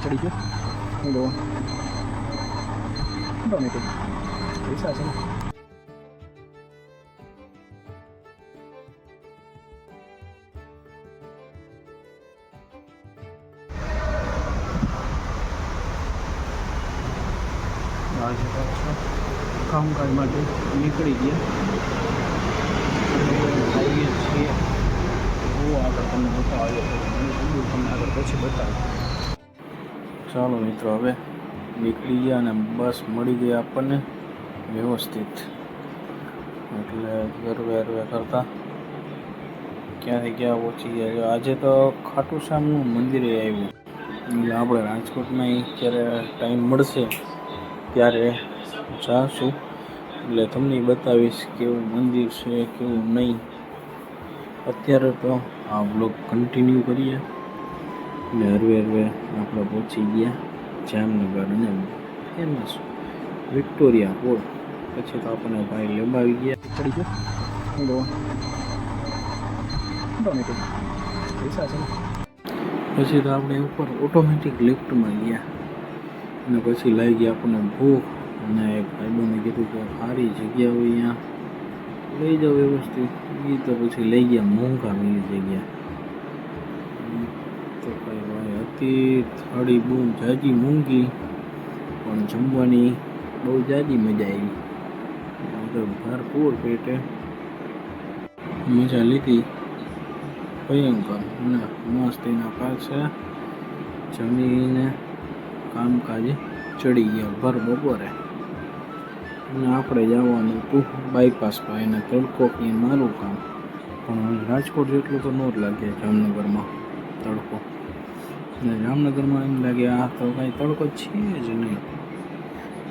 પડી ગયો હું દો ટોમેટો પૈસા છે ને કામકાજ માટે નીકળી ગયા આવીએ છીએ બહુ આગળ તમને બતાવ્યો તમને આગળ પછી બતાવ્યું ચાલો મિત્રો હવે નીકળી ગયા અને બસ મળી ગઈ આપણને વ્યવસ્થિત એટલે ગરવે કરતા ક્યાંથી ક્યાં પહોંચી ગયા આજે તો ખાટુ શ્યામનું મંદિરે આવ્યું એટલે આપણે રાજકોટમાં ક્યારે ટાઈમ મળશે ત્યારે જાશું એટલે તમને બતાવીશ કેવું મંદિર છે કેવું નહીં અત્યારે તો આ બ્લોગ કન્ટિન્યુ કરીએ એટલે હરવે આપણે પહોંચી ગયા જામનગર અને ફેમસ વિક્ટોરિયા પોળ પછી તો આપણને ભાઈ લેવાવી ગયા પડી ગયો ટોમેટો પૈસા છે પછી તો આપણે ઉપર ઓટોમેટિક લિફ્ટમાં ગયા અને પછી લઈ ગયા આપણને ભૂખ અને એક ભાઈબંધે કીધું કે સારી જગ્યા હોય અહીંયા લઈ જાઓ વ્યવસ્થિત એ તો પછી લઈ ગયા મોંઘા મિલી જગ્યા તો કઈ ભાઈ હતી થાળી બહુ જાજી મોંઘી પણ જમવાની બહુ જાજી મજા આવી તો ભરપૂર પેટે મજા લીધી ભયંકર અને મસ્ત એના પાસે જમીને કામકાજે ચડી ગયા ભર બપોરે અને આપણે જવાનું હતું બાયપાસ પર એને તડકો કે મારું કામ પણ રાજકોટ જેટલું તો ન જ લાગે જામનગરમાં તડકો અને જામનગરમાં એમ લાગે આ તો કાંઈ તડકો છે જ નહીં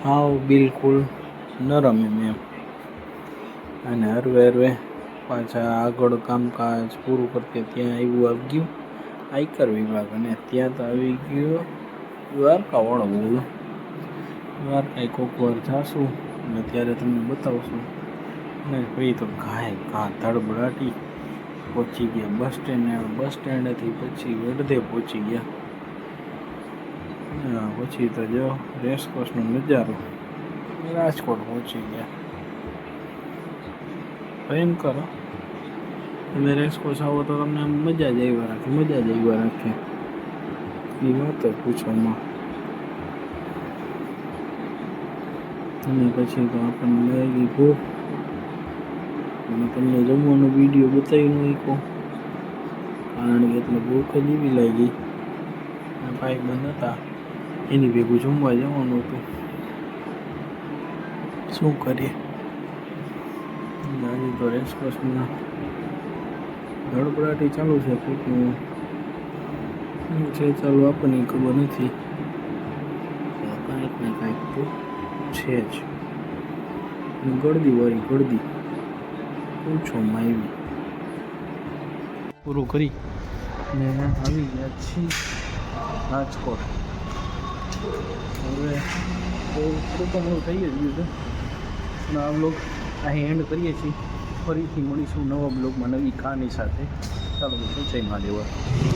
હાવ બિલકુલ નરમ એમ અને હરવે પાછા આગળ કામકાજ પૂરું કરતે ત્યાં આવ્યું આવી ગયું આયકર વિભાગ અને ત્યાં તો આવી ગયો દ્વારકાવાળો બોલો દ્વારકા કોક વાર જાશું અને ત્યારે તમને બતાવશું અને પછી તો ઘા ધડબડાટી પહોંચી ગયા બસ સ્ટેન્ડેથી પછી અડધે પહોંચી ગયા પછી તો જો રેસકોર્સનો નજારો રાજકોટ પહોંચી ગયા ભયંકર તમે રેસકોર્સ આવો તો તમને મજા જ આવ્યા રાખે એ વાત જ પૂછવામાં અને પછી તો આપણને લાગી ભૂખ અને તમને જમવાનો વિડીયો બતાવી ન શકો કારણ કે એટલે ભૂખ જ એવી લાગી ભાઈ બંધ હતા એની ભેગું જમવા જવાનું હતું શું કરીએ આજે તો રેસકોર્સમાં ધડબડાટી ચાલુ છે કંઈકનું છે ચાલુ આપણને ખબર નથી કાંઈક ને કાંઈક તો છે જ ગળદી પૂછો માવી પૂરું કરી ને આવી ગયા છીએ રાજકોટ હવે થોડું તો મોડું થઈ જ ગયું છે અને આ બ્લોગ અહીં એન્ડ કરીએ છીએ ફરીથી મળીશું નવા બ્લોગમાં નવી કહાની સાથે ચાલો જય મહાદેવ.